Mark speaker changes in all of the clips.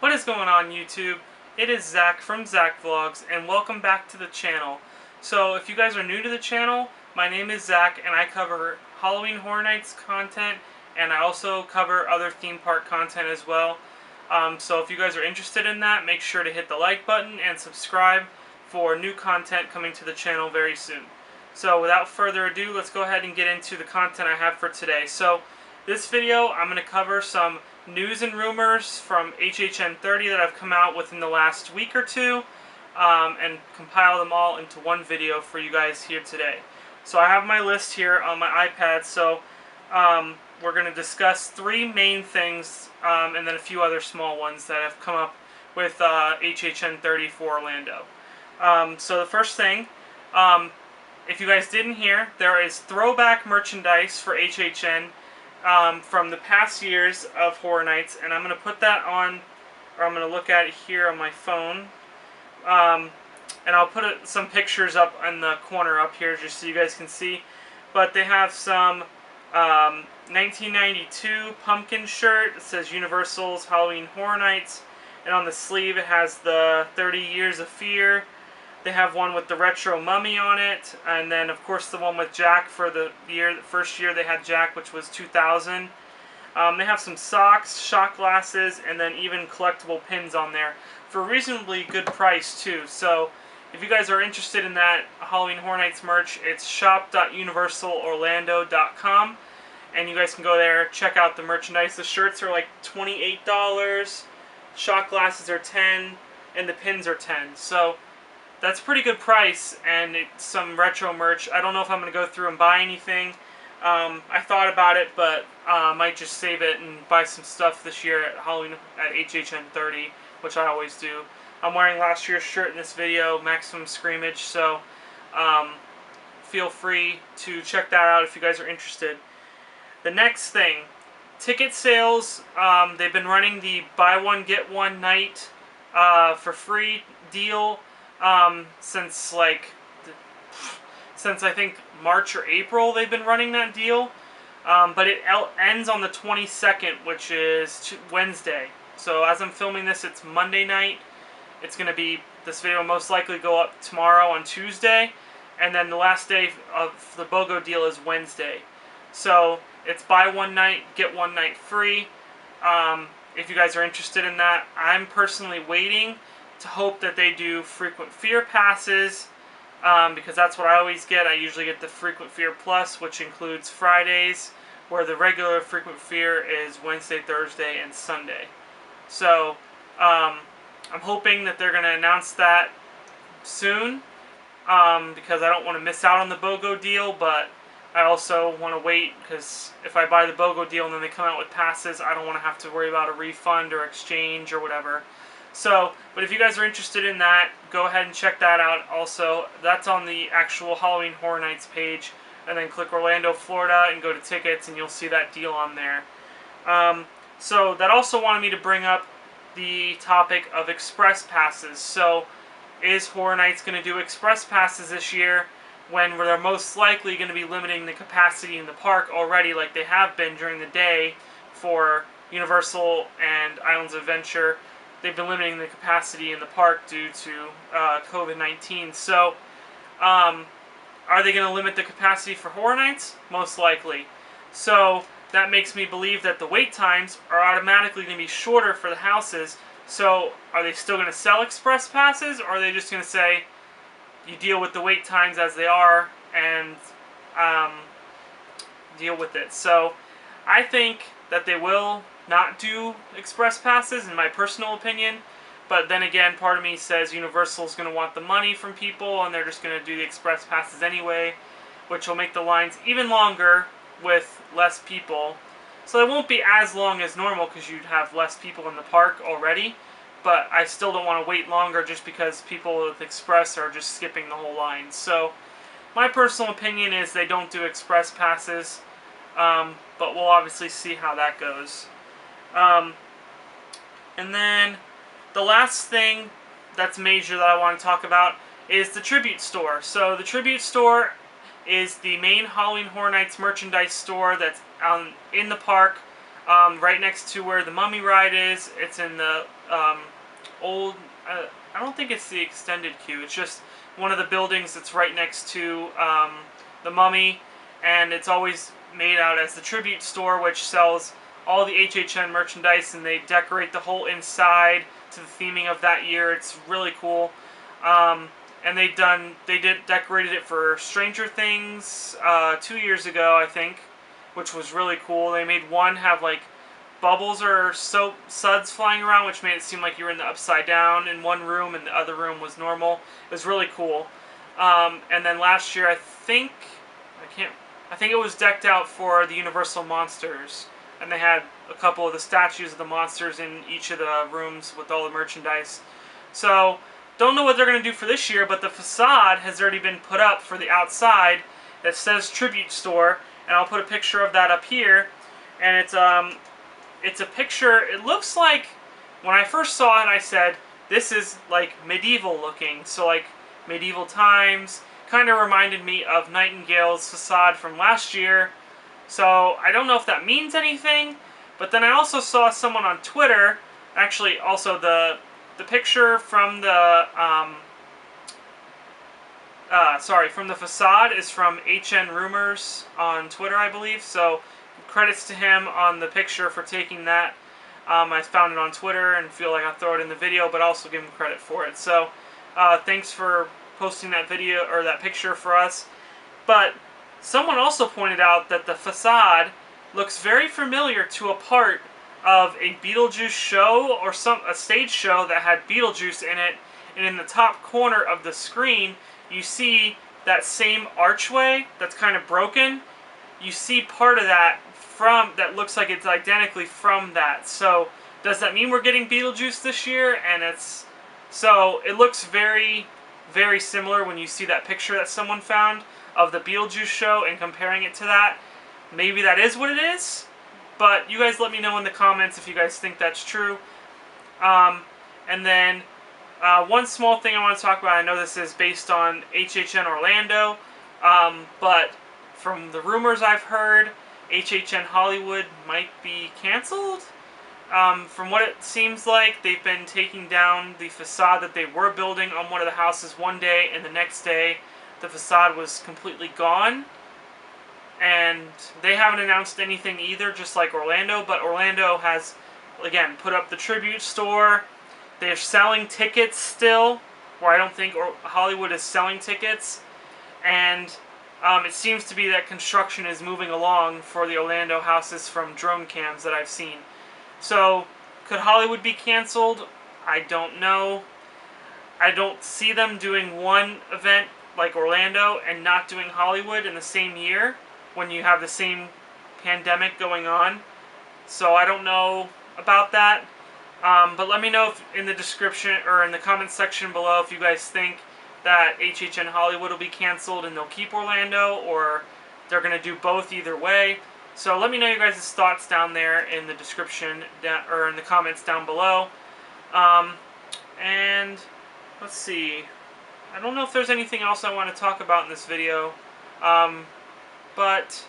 Speaker 1: What is going on, YouTube? It is Zach from Zach Vlogs, and welcome back to the channel. So if you guys are new to the channel, my name is Zach, and I cover Halloween Horror Nights content, and I also cover other theme park content as well. So if you guys are interested in that, make sure to hit the like button and subscribe for new content coming to the channel very soon. So without further ado, let's go ahead and get into the content I have for today. So this video, I'm going to cover some news and rumors from HHN 30 that have come out within the last week or two, and compile them all into one video for you guys here today. So I have my list here on my iPad, so we're going to discuss three main things, and then a few other small ones that have come up with HHN 30 for Orlando. So the first thing, if you guys didn't hear, there is throwback merchandise for HHN from the past years of Horror Nights, and I'm going to put that on, or I'm going to look at it here on my phone, and I'll put some pictures up in the corner up here just so you guys can see. But they have some 1992 pumpkin shirt. It says Universal's Halloween Horror Nights, and on the sleeve it has the 30 Years of Fear. They have one with the retro mummy on it, and then of course the one with Jack for the first year they had Jack, which was 2000. They have some socks, shot glasses, and then even collectible pins on there for a reasonably good price too. So if you guys are interested in that Halloween Horror Nights merch, it's shop.universalorlando.com, and you guys can go there, check out the merchandise. The shirts are like $28, shot glasses are $10, and the pins are $10. So that's a pretty good price, and it's some retro merch. I don't know if I'm going to go through and buy anything. I thought about it, but I might just save it and buy some stuff this year at Halloween at HHN 30, which I always do. I'm wearing last year's shirt in this video, Maximum Screamage, so feel free to check that out if you guys are interested. The next thing, ticket sales. They've been running the buy one get one night for free deal since I think March or April. They've been running that deal, but it ends on the 22nd, which is Wednesday. So as I'm filming this, it's Monday night. It's going to be, this video will most likely go up tomorrow on Tuesday, and then the last day of the BOGO deal is Wednesday. So it's buy one night, get one night free. If you guys are interested in that, I'm personally waiting to hope that they do frequent fear passes, because that's what I always get. I usually get the frequent fear plus, which includes Fridays, where the regular frequent fear is Wednesday, Thursday, and Sunday. So I'm hoping that they're going to announce that soon, because I don't want to miss out on the BOGO deal, but I also want to wait, because if I buy the BOGO deal and then they come out with passes, I don't want to have to worry about a refund or exchange or whatever. So, but if you guys are interested in that, go ahead and check that out. Also, that's on the actual Halloween Horror Nights page, and then click Orlando, Florida, and go to tickets, and you'll see that deal on there. So that also wanted me to bring up the topic of express passes. So, is Horror Nights going to do express passes this year, when they're most likely going to be limiting the capacity in the park already, like they have been during the day for Universal and Islands of Adventure? They've been limiting the capacity in the park due to COVID-19. So, are they going to limit the capacity for Horror Nights? Most likely. So, that makes me believe that the wait times are automatically going to be shorter for the houses. So, are they still going to sell express passes, or are they just going to say, you deal with the wait times as they are, and deal with it? So, I think that they will not do express passes, in my personal opinion, but then again, part of me says Universal's going to want the money from people, and they're just going to do the express passes anyway, which will make the lines even longer with less people. So it won't be as long as normal, because you'd have less people in the park already, but I still don't want to wait longer just because people with express are just skipping the whole line. So my personal opinion is they don't do express passes, but we'll obviously see how that goes. And then the last thing that's major that I want to talk about is the Tribute Store. So the Tribute Store is the main Halloween Horror Nights merchandise store that's in the park. right next to where the Mummy ride is. It's in the old, I don't think it's the extended queue, it's just one of the buildings that's right next to the Mummy, and it's always made out as the Tribute Store, which sells all the HHN merchandise, and they decorate the whole inside to the theming of that year. It's really cool. And they decorated it for Stranger Things 2 years ago, I think, which was really cool. They made one have like bubbles or soap suds flying around, which made it seem like you were in the upside down in one room and the other room was normal. It was really cool. And then last year, I think it was decked out for the Universal Monsters, and they had a couple of the statues of the monsters in each of the rooms with all the merchandise. So, don't know what they're going to do for this year, but the facade has already been put up for the outside that says Tribute Store, and I'll put a picture of that up here. And it's a picture, it looks like, when I first saw it, I said, this is like medieval looking, so like medieval times. Kind of reminded me of Nightingale's facade from last year. So I don't know if that means anything, but then I also saw someone on Twitter, actually also the picture from the from the facade is from HN Rumors on Twitter, I believe. So credits to him on the picture for taking that. I found it on Twitter and feel like I'll throw it in the video, but also give him credit for it. So thanks for posting that video or that picture for us. But someone also pointed out that the facade looks very familiar to a part of a Beetlejuice show or a stage show that had Beetlejuice in it, and in the top corner of the screen you see that same archway that's kind of broken. You see part of that that looks like it's identically from that. So does that mean we're getting Beetlejuice this year? And so it looks very, very similar when you see that picture that someone found of the Beetlejuice show and comparing it to that. Maybe that is what it is, but you guys let me know in the comments if you guys think that's true. And then one small thing I want to talk about, I know this is based on HHN Orlando, but from the rumors I've heard, HHN Hollywood might be canceled. From what it seems like, they've been taking down the facade that they were building on one of the houses one day, and the next day the facade was completely gone. And they haven't announced anything either, just like Orlando, but Orlando has, again, put up the Tribute Store. They're selling tickets still, where I don't think Hollywood is selling tickets. And it seems to be that construction is moving along for the Orlando houses from drone cams that I've seen. So, could Hollywood be canceled? I don't know. I don't see them doing one event like Orlando and not doing Hollywood in the same year when you have the same pandemic going on. So I don't know about that. But let me know in the description or in the comment section below if you guys think that HHN Hollywood will be canceled and they'll keep Orlando, or they're going to do both either way. So let me know your guys' thoughts down there in the description or in the comments down below. And let's see. I don't know if there's anything else I want to talk about in this video. But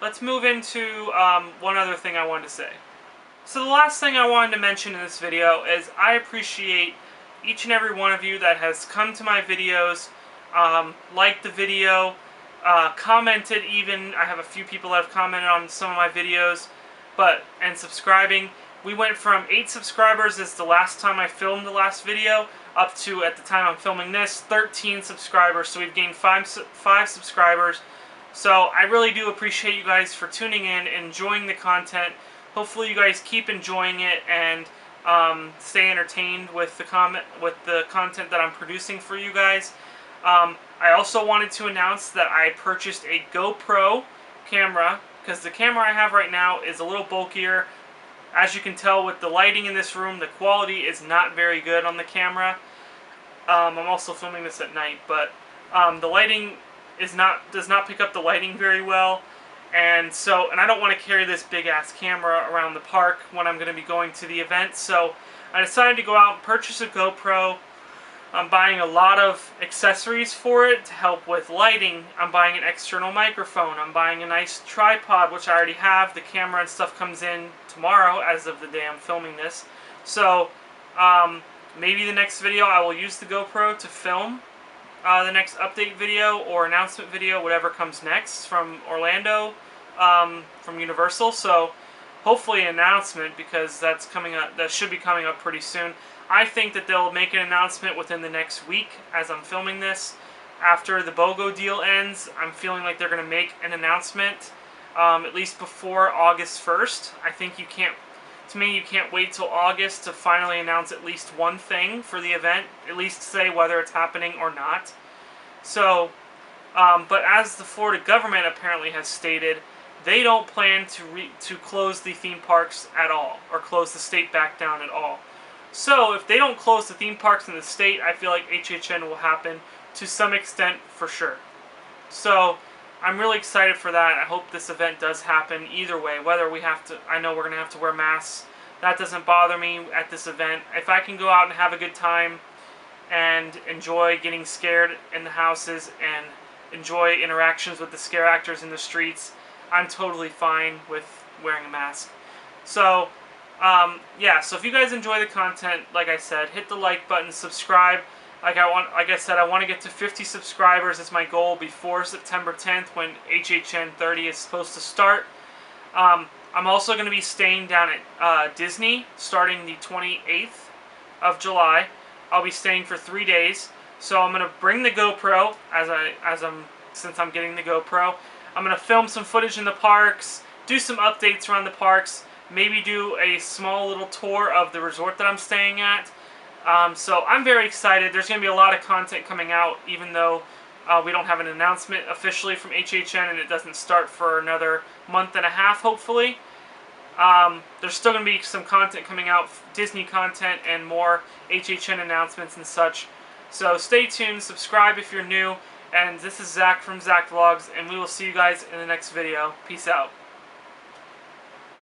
Speaker 1: let's move into one other thing I wanted to say. So the last thing I wanted to mention in this video is I appreciate each and every one of you that has come to my videos, liked the video, commented even. I have a few people that have commented on some of my videos, and subscribing. We went from 8 subscribers as the last time I filmed the last video, up to, at the time I'm filming this, 13 subscribers. So we've gained 5 subscribers. So I really do appreciate you guys for tuning in, enjoying the content. Hopefully you guys keep enjoying it and stay entertained with the content that I'm producing for you guys. I also wanted to announce that I purchased a GoPro camera, because the camera I have right now is a little bulkier. As you can tell with the lighting in this room, the quality is not very good on the camera. I'm also filming this at night, but the lighting does not pick up the lighting very well. And I don't want to carry this big ass camera around the park when I'm going to be going to the event. So I decided to go out and purchase a GoPro. I'm buying a lot of accessories for it to help with lighting. I'm buying an external microphone. I'm buying a nice tripod, which I already have. The camera and stuff comes in tomorrow as of the day I'm filming this. So maybe the next video I will use the GoPro to film the next update video or announcement video, whatever comes next from Orlando, from Universal. So hopefully an announcement, because that's coming up. That should be coming up pretty soon. I think that they'll make an announcement within the next week as I'm filming this. After the BOGO deal ends, I'm feeling like they're going to make an announcement at least before August 1st. I think you can't wait till August to finally announce at least one thing for the event, at least say whether it's happening or not. So, but as the Florida government apparently has stated, they don't plan to close the theme parks at all, or close the state back down at all. So, if they don't close the theme parks in the state, I feel like HHN will happen to some extent for sure. So, I'm really excited for that. I hope this event does happen either way. Whether we have to, I know we're going to have to wear masks. That doesn't bother me at this event. If I can go out and have a good time and enjoy getting scared in the houses and enjoy interactions with the scare actors in the streets, I'm totally fine with wearing a mask. So, yeah, so if you guys enjoy the content, like I said, hit the like button, subscribe. Like I said, I want to get to 50 subscribers as my goal before September 10th, when HHN 30 is supposed to start. I'm also going to be staying down at Disney starting the 28th of July. I'll be staying for 3 days. So I'm going to bring the GoPro since I'm getting the GoPro. I'm going to film some footage in the parks, do some updates around the parks, maybe do a small little tour of the resort that I'm staying at. So I'm very excited. There's going to be a lot of content coming out, even though we don't have an announcement officially from HHN, and it doesn't start for another month and a half, hopefully. There's still going to be some content coming out, Disney content, and more HHN announcements and such. So stay tuned, subscribe if you're new, and this is Zach from Zach Vlogs, and we will see you guys in the next video. Peace out.